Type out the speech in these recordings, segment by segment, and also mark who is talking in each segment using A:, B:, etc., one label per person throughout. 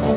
A: Hello,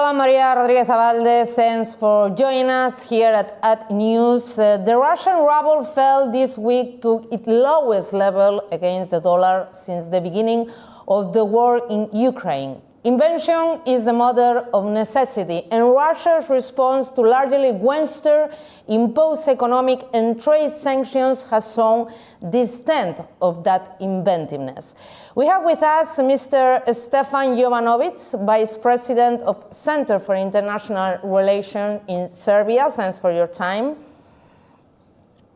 A: I'm Maria Rodriguez Abalde. Thanks for joining us here at AnewZ. The Russian ruble fell this week to its lowest level against the dollar since the beginning of the war in Ukraine. Invention is the mother of necessity, and Russia's response to largely Western-imposed economic and trade sanctions has shown the extent of that inventiveness. We have with us Mr. Stefan Jovanovic, Vice President of Center for International Relations in Serbia. Thanks for your time.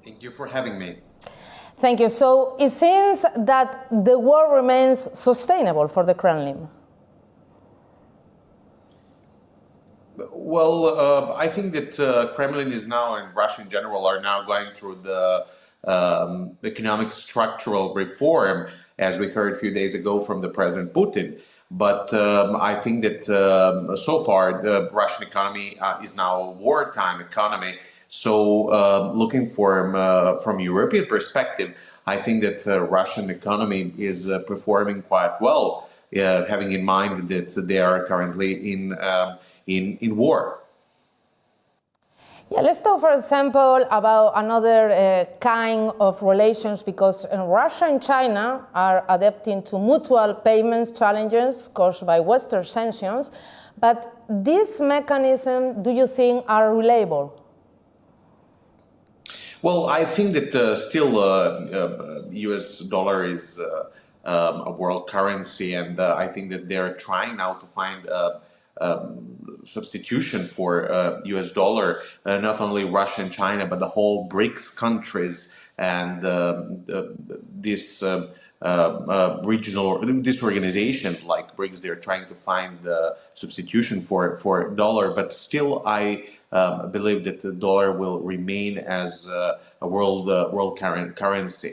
B: Thank you for having me.
A: Thank you. So it seems that the war remains sustainable for the Kremlin.
B: Well, I think that Kremlin is now, and Russia in general, are now going through the economic structural reform, as we heard a few days ago from the President Putin. But I think that so far the Russian economy is now a wartime economy. So looking from European perspective, I think that the Russian economy is performing quite well, having in mind that they are currently in war.
A: Yeah, let's talk, for example, about another kind of relations, because Russia and China are adapting to mutual payments challenges caused by Western sanctions. But these mechanisms, do you think, are reliable?
B: Well, I think that still US dollar is a world currency, and I think that they're trying now to find substitution for US dollar, not only Russia and China, but the whole BRICS countries and this this organization like BRICS. They're trying to find substitution for dollar, but still I believe that the dollar will remain as a world currency.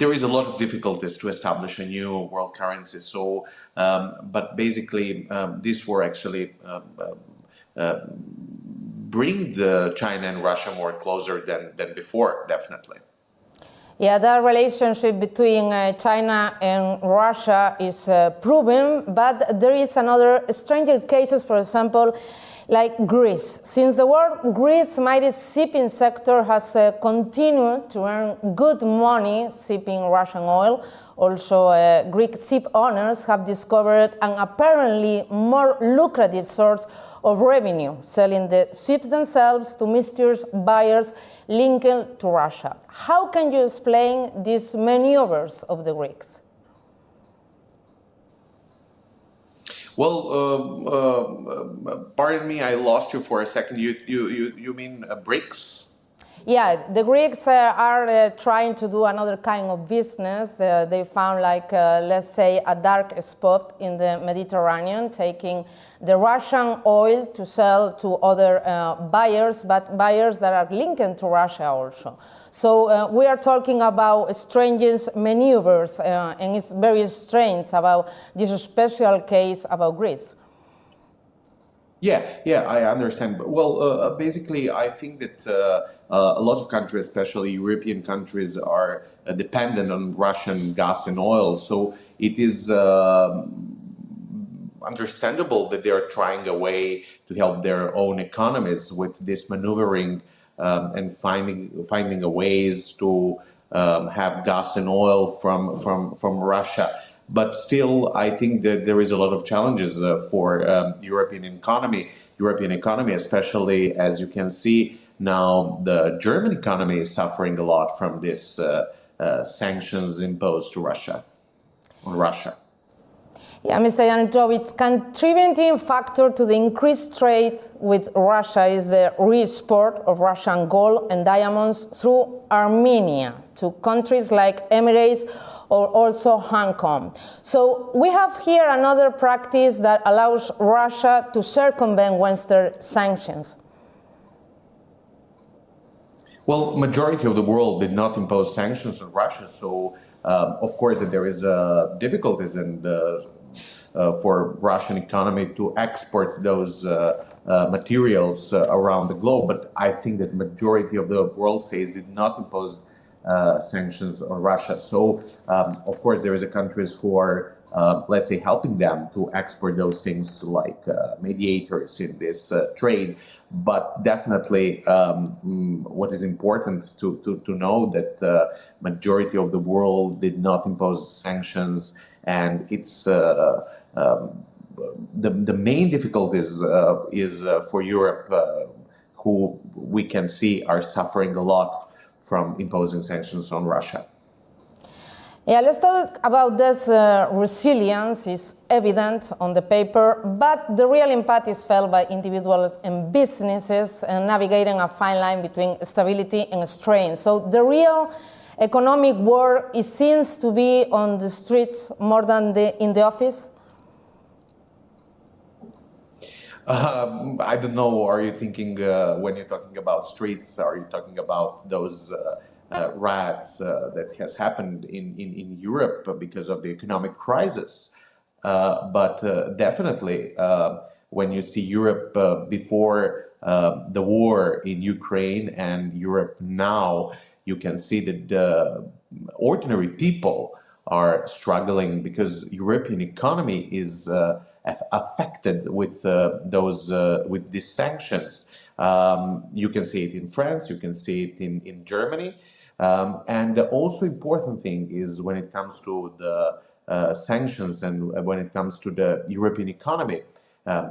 B: There is a lot of difficulties to establish a new world currency. So, but basically, this war actually bring the China and Russia more closer than before, definitely.
A: Yeah, the relationship between China and Russia is proven, but there is another stranger cases, for example, like Greece. Since the war, Greece's mighty shipping sector has continued to earn good money shipping Russian oil. Also, Greek ship owners have discovered an apparently more lucrative source of revenue, selling the ships themselves to mysterious buyers linked to Russia. How can you explain these maneuvers of the Greeks?
B: Well, pardon me, I lost you for a second. You mean BRICS?
A: Yeah, the Greeks are trying to do another kind of business. They found, like, let's say, a dark spot in the Mediterranean, taking the Russian oil to sell to other buyers, but buyers that are linked to Russia also. So we are talking about strange maneuvers, and it's very strange about this special case about Greece.
B: Yeah, I understand. Well, basically, I think that a lot of countries, especially European countries, are dependent on Russian gas and oil. So it is understandable that they are trying a way to help their own economies with this maneuvering and finding a ways to have gas and oil from Russia. But still, I think that there is a lot of challenges for European economy, especially as you can see now, the German economy is suffering a lot from this sanctions imposed to Russia, on Russia.
A: Yeah, Mr. Jovanovic, contributing factor to the increased trade with Russia is the re-export of Russian gold and diamonds through Armenia to countries like Emirates or also Hong Kong. So we have here another practice that allows Russia to circumvent Western sanctions.
B: Well, majority of the world did not impose sanctions on Russia, so of course there is difficulties and for Russian economy to export those materials around the globe. But I think that majority of the world states did not impose sanctions on Russia. So, of course, there is a countries who are, let's say, helping them to export those things like mediators in this trade. But definitely, what is important to know that majority of the world did not impose sanctions, and it's the main difficulties is for Europe, who we can see are suffering a lot from imposing sanctions on Russia.
A: Yeah, let's talk about this. Resilience is evident on the paper, but the real impact is felt by individuals and businesses navigating a fine line between stability and strain. So the real economic war, it seems to be on the streets more than in the office.
B: I don't know. Are you thinking, when you're talking about streets, are you talking about those riots that has happened in Europe because of the economic crisis? But definitely, when you see Europe before the war in Ukraine and Europe now, you can see that ordinary people are struggling because European economy is affected with with these sanctions. You can see it in France, you can see it in Germany, and the also important thing is when it comes to the sanctions and when it comes to the European economy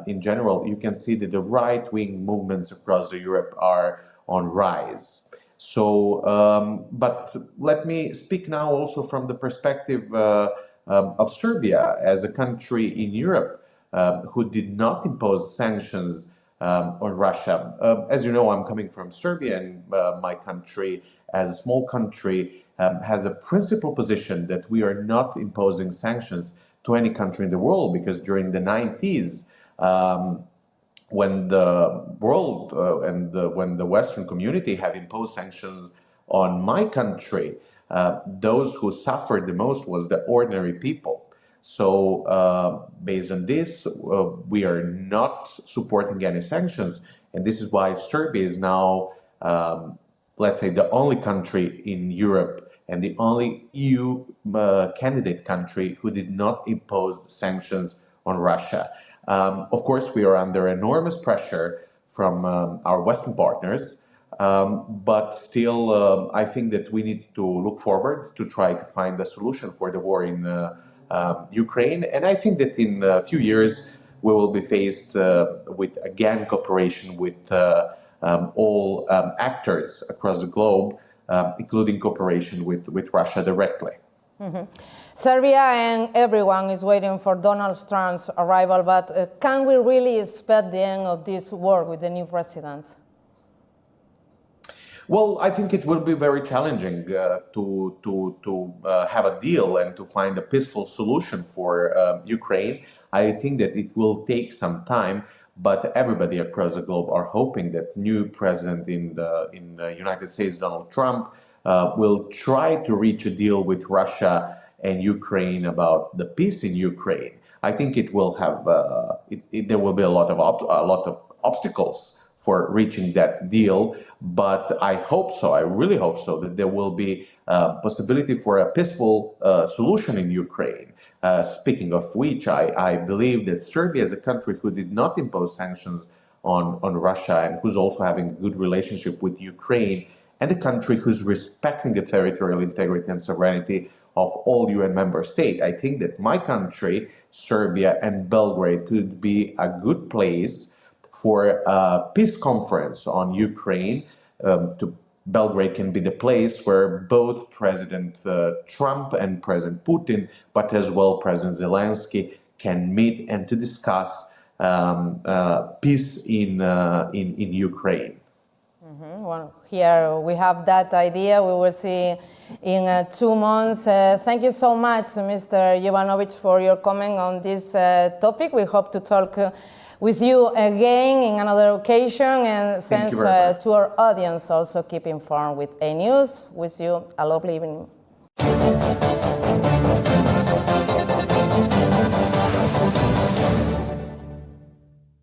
B: in general, you can see that the right-wing movements across the Europe are on rise. So, but let me speak now also from the perspective of Serbia as a country in Europe who did not impose sanctions on Russia. As you know, I'm coming from Serbia, and my country, as a small country, has a principal position that we are not imposing sanctions to any country in the world, because during the 90s, when the world when the Western community have imposed sanctions on my country, those who suffered the most was the ordinary people. So based on this, we are not supporting any sanctions, and this is why Serbia is now, let's say, the only country in Europe and the only EU candidate country who did not impose sanctions on Russia. Of course, we are under enormous pressure from our Western partners, but still, I think that we need to look forward to try to find a solution for the war in Ukraine. And I think that in a few years, we will be faced with, again, cooperation with all actors across the globe, including cooperation with Russia directly.
A: Mm-hmm. Serbia and everyone is waiting for Donald Trump's arrival, but can we really expect the end of this war with the new president?
B: Well, I think it will be very challenging to have a deal and to find a peaceful solution for Ukraine. I think that it will take some time, but everybody across the globe are hoping that new president in the United States, Donald Trump, will try to reach a deal with Russia and Ukraine about the peace in Ukraine. I think it will have there will be a lot of obstacles for reaching that deal, but I hope so. I really hope so that there will be possibility for a peaceful solution in Ukraine. Speaking of which, I believe that Serbia is a country who did not impose sanctions on Russia and who's also having a good relationship with Ukraine, and a country who's respecting the territorial integrity and sovereignty of all UN member states. I think that my country, Serbia, and Belgrade could be a good place for a peace conference on Ukraine. Belgrade can be the place where both President Trump and President Putin, but as well President Zelensky, can meet and to discuss peace in Ukraine.
A: Mm-hmm. Well, here we have that idea. We will see in 2 months. Thank you so much, Mr. Jovanovic, for your comment on this topic. We hope to talk with you again in another occasion. And thanks to our audience. Also keep informed with AnewZ. Wish you a lovely evening.